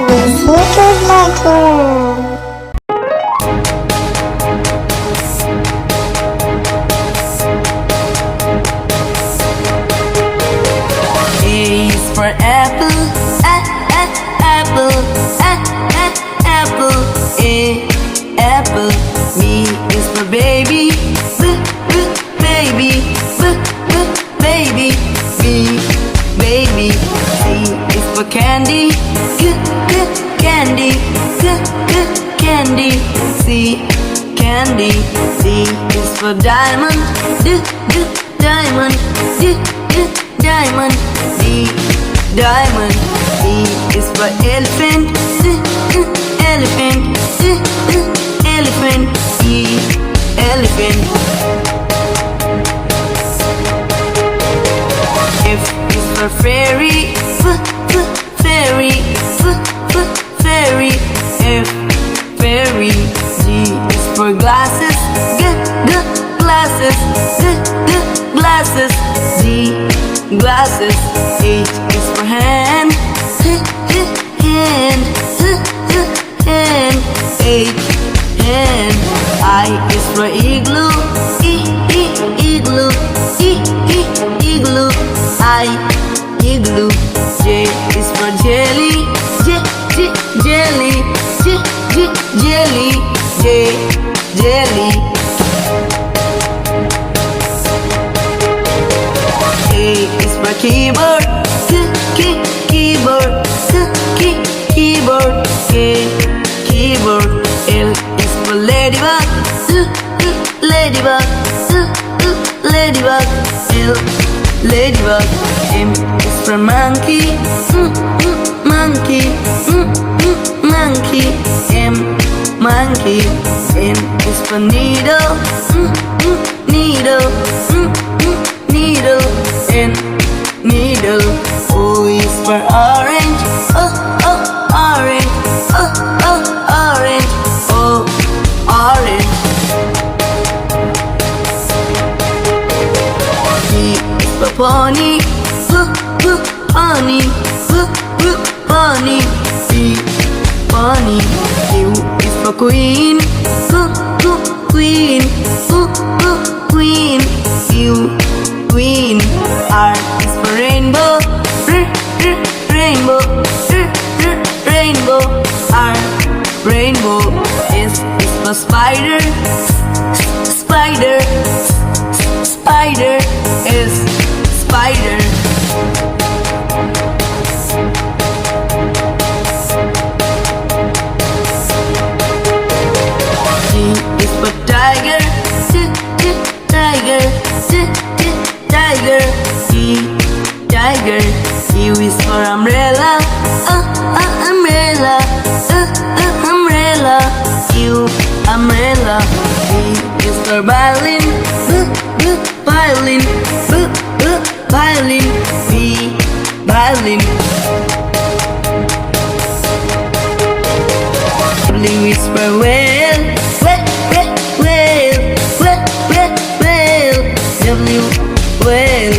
ABC Toddler. A is for apple, apple, apple, apple. B is for baby, baby, baby, baby. C is for candy, candy, candy. C, candy. D is for diamond, diamond, diamond. D, diamond. E is for elephant, elephant, elephant. E, elephant. F is for fairy, fairy, fairy. F, fairy. G is for glasses, glasses, glasses. G, glasses. H is for hand, hand, hand. H, hand. I is for igloo, igloo, igloo. I, igloo. J is for jelly, jelly, jelly. J, jelly. K is for keyboard, keyboard, keyboard. K, keyboard. L is for ladybug, ladybug, ladybug. L, ladybug. M is for monkey, monkey, monkey. M, monkey. N is for needle, needle, needle. N, needle. O is for orange, orange, orange. O, orange. P is for pony, pony, pony. P, pony. Q is for queen, queen, queen. Q, queen. R is for rainbow, rainbow, rainbow. R, rainbow. S is for spider, spider, spider. S, spider. T is for tiger, tiger, tiger. T, tiger. U is for umbrella, umbrella, umbrella. U, umbrella. V is for violin, violin, violin. V, violin. W is for whale, whale, whale. W, whale.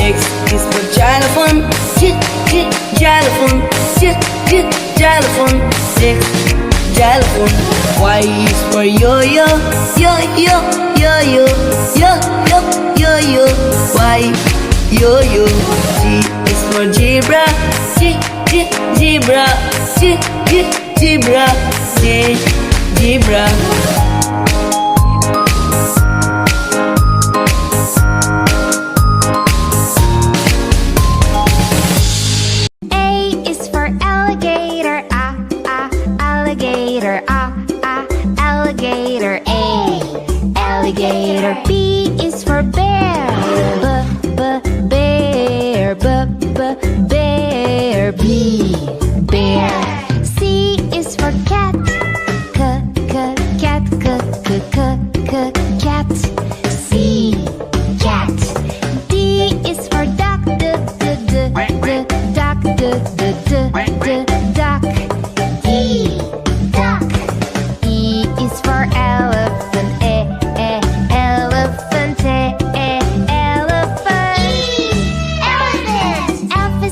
X is for xylophone, xylophone, xylophone. X, xylophone. Y is for yo-yo, yo-yo, yo-yo, yo-yo, yo-yo. Y, yo-yo. G is for zebra, zebra, zebra. J, zebra. Alligator. A, alligator. B is for bear, bear, bear. B, bear. C is for cat, cat, cat. C, cat. D is for duck, duck. E, duck. E is for elephant, elephant, elephant. F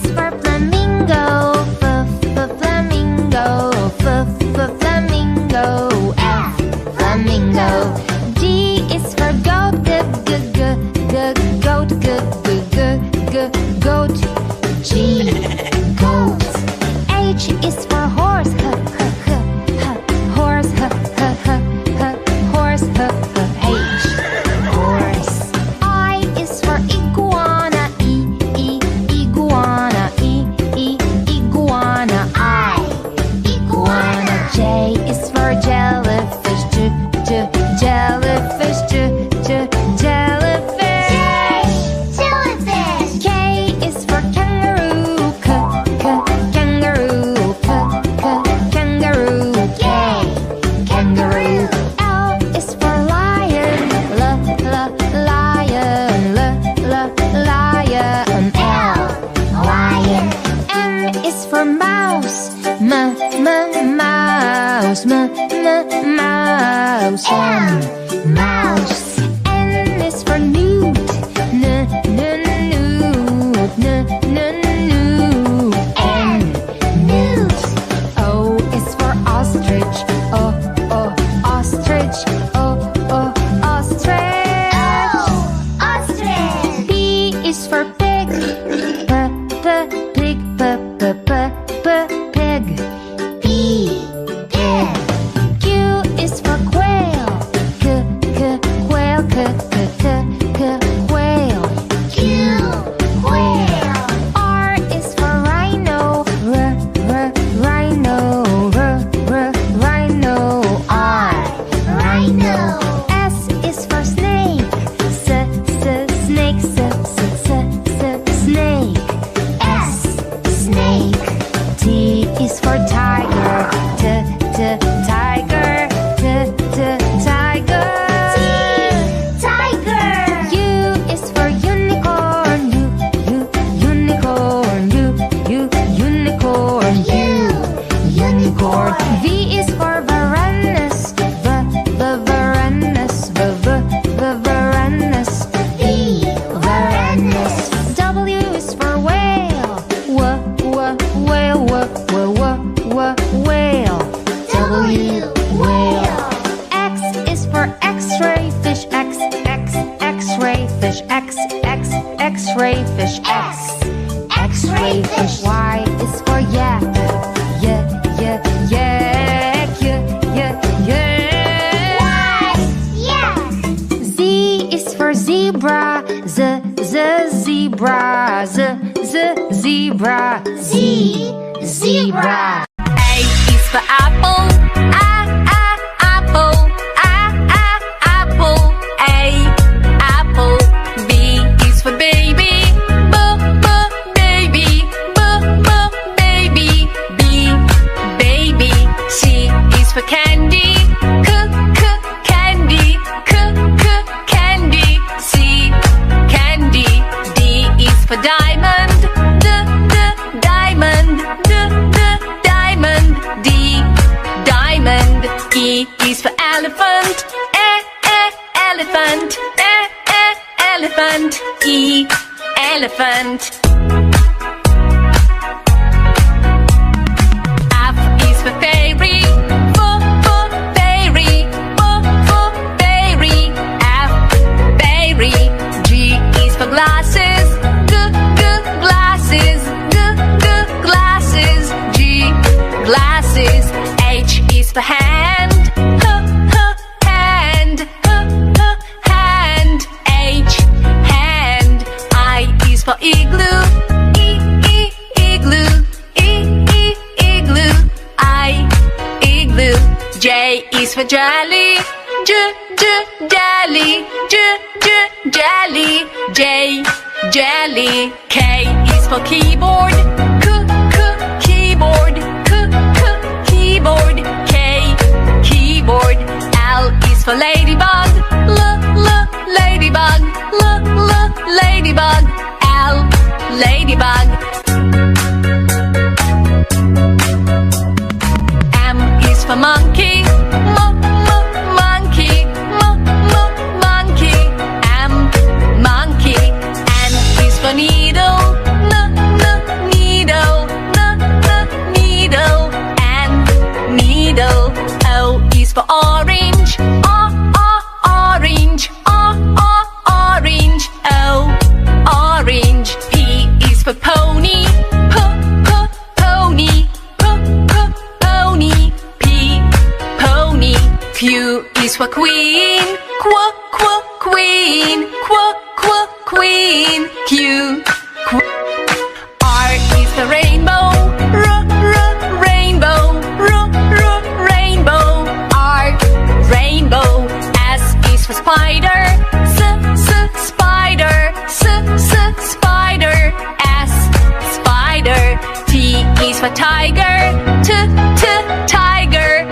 for mouse. Mouse. Mouse. Mouse. N is for newt. Newt. N. Newt. O is for ostrich. Ostrich. Ostrich. Ostrich. P is for pig. Pig. Pig. P. Pig. Q is for quail. Quail. Quail. Q. Quail. R is for rhino. Rhino. Rhino. R. Rhino. S is for snake. Snake. Snake. S. Snake. T is for tiger. Tiger. Tiger. Tiger. U is for unicorn. Unicorn. Unicorn. Unicorn. V is for Varanus. Varanus. Varanus. V. Varanus. W is for whale. Whale. Whale. W. Whale. X is for X-ray fish. X-ray fish. X-ray fish. X-ray fish. Y is for yak. Yak. Yak. Z is for zebra. Zebra. Zebra. Zebra. A is for apple. Apple. Apple. A. Apple. B is for baby. Baby. Baby. B. Baby. C is for candy. Candy. Candy. C. Candy. D is for diamond. Diamond. Diamond. D. Diamond. E is for elephant. Elephant. Elephant. E. Elephant. F is for fairy. Fairy. Fairy. F. Fairy. G is for glasses. Glasses. Glasses. G. Glasses. H is for hand. Hand. Hand. H. Hand. I is for igloo. Igloo. Igloo. I. Igloo. J is for jelly. Jelly. Jelly. J. Jelly. K is for keyboard. Keyboard. Keyboard. K. Keyboard. L is for ladybug. Ladybug. Ladybug. L. Ladybug. M is for monkey. Monkey. Monkey. M. Monkey. N is for needle. Needle. Needle. N. Needle. O is for orange. Orange. Orange. O. Orange. P is for pony. Pony. Pony. P. Pony. Q is for queen. Queen. Queen. Q. R is the rainbow. Rainbow. Rainbow. R. Rainbow. S is for spider. Spider. Spider. S. Spider. T is for tiger. Tiger.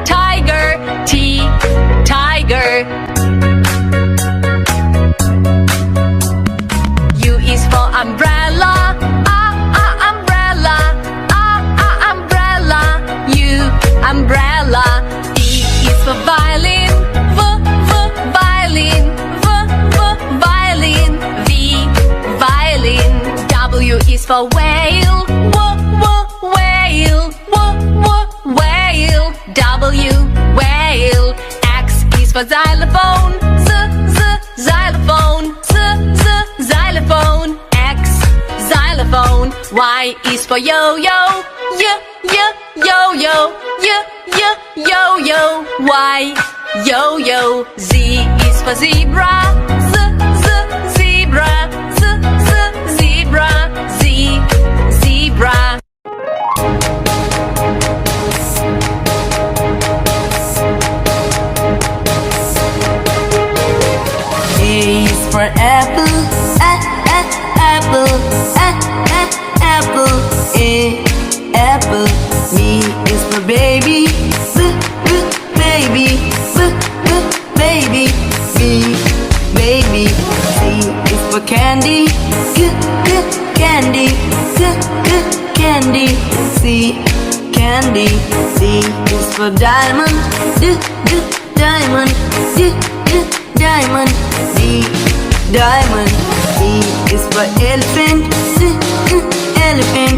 Tiger. T. Tiger. U is for umbrella. Umbrella. is for whale, whale, whale. W, whale. X is for xylophone, xylophone, xylophone. X, xylophone. Y is for yo-yo, yo-yo, yo-yo. Y, yo-yo. Z is for zebra, zebra, zebra. Z, zebra. A is for apple, apple, apple. A, apple. B is for baby, baby, baby. B, baby. C is for candy, candy, candy. C, candy. D is for diamond, diamond, diamond. D, diamond. E is for elephant, elephant,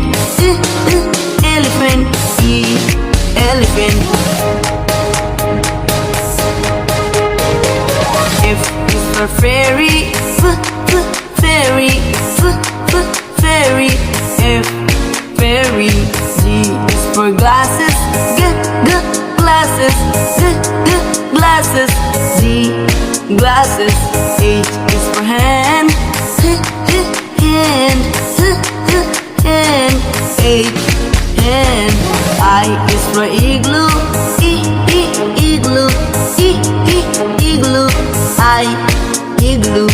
elephant. E, elephant. F is for fairy, fairy, fairy. F, fairy. G is for glasses, glasses, glasses. G, glasses. H is for hand, hand, hand. H, hand. I is for igloo, igloo, igloo. I, igloo.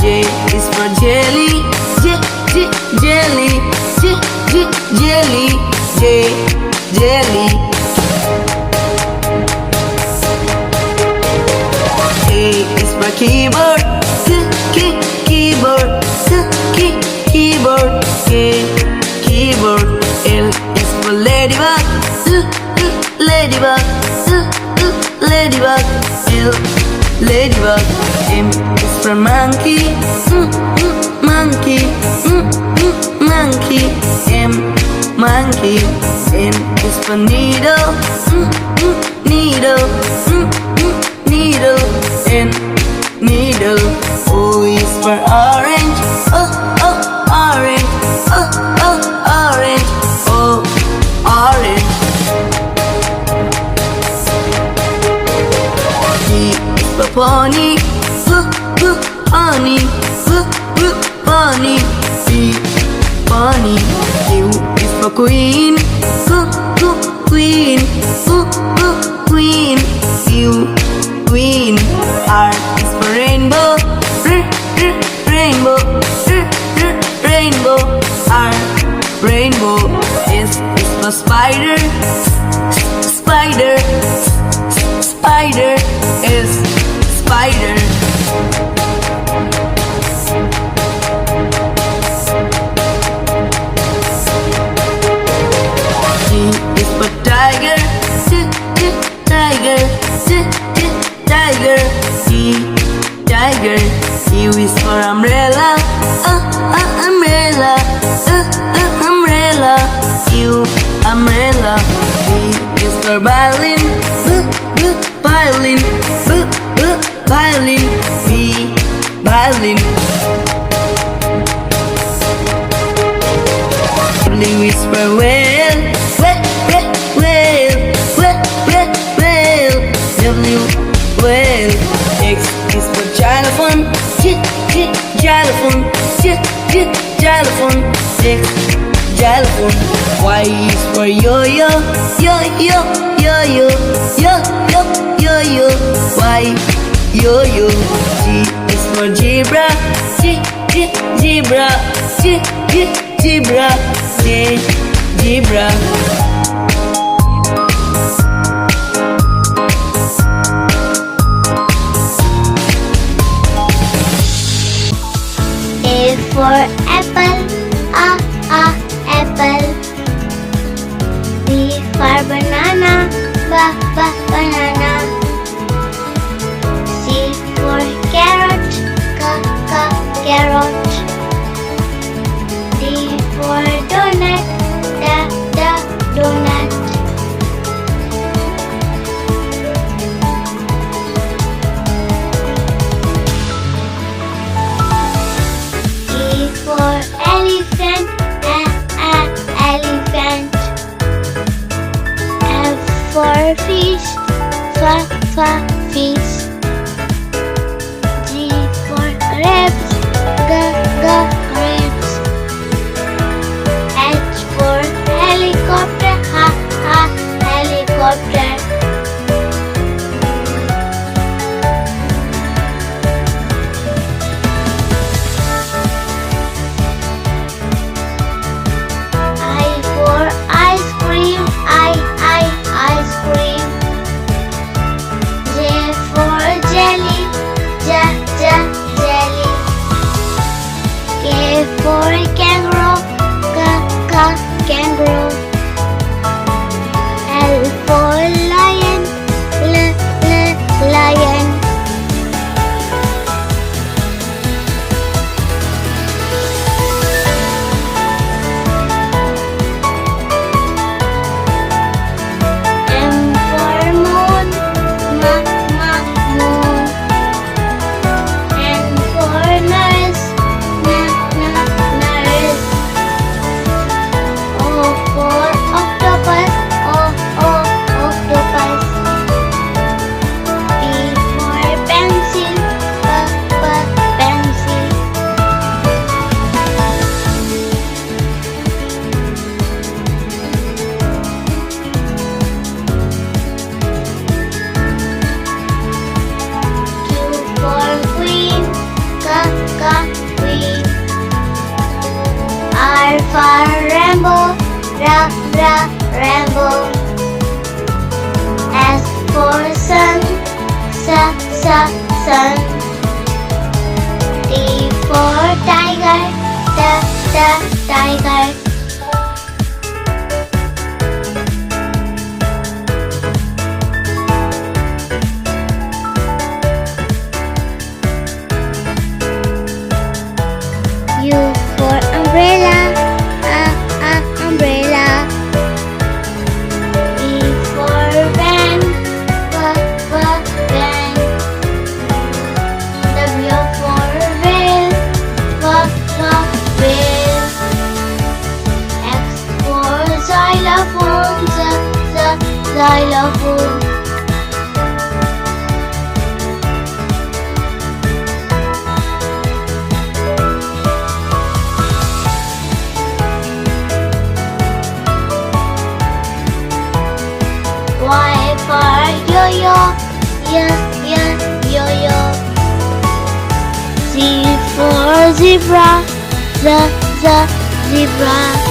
J is for jelly, jelly, jelly. J, jelly. K is for keyboard, keyboard, keyboard. K, keyboard. L is for ladybug, ladybug, ladybug. L, ladybug. M is for monkey, monkey, monkey. M, monkey. N is for needle, needle, needle. N, needle. O is for orange, orange, orange. O, orange. P is for pony, pony, pony. P, pony. Q is for queen, queen, queen. Q, queen. R is for rainbow, rainbow, rainbow. R, rainbow. S is for spider, spider, spider. S, spider. T is for tiger, tiger, tiger. T, tiger. U is for umbrella, umbrella, umbrella. U, umbrella. V is for violin, violin, violin. V, violin. W is for whale, whale, whale. W, whale. X is for xylophone, xylophone, xylophone. X, xylophone. Y is for yo-yo, yo-yo, yo-yo, yo-yo, yo-yo. Y, yo-yo. G is for zebra, zebra, zebra. J, zebra. A for apple, apple. B for banana, banana. C for carrot, carrot. D for donut, the donut. E for elephant, elephant. F for fish, fish. G for grapes, grapes. H for helicopter, helicopter. I for ice cream, ice cream. J for jelly, jelly. K for kangaroo, kangaroo. L for lion, lion. M for moon, moon. N for nurse, nurse. O for octopus, octopus. P for pencil, pencil. Q for queen, queen. R for rainbow, rainbow. S for sun, sun. T for tiger, tiger. U for umbrella, umbrella. V for van, van. W for whale, whale. X for xylophone, xylophone. Y for yo-yo, yo-yo. Z for zebra, zebra.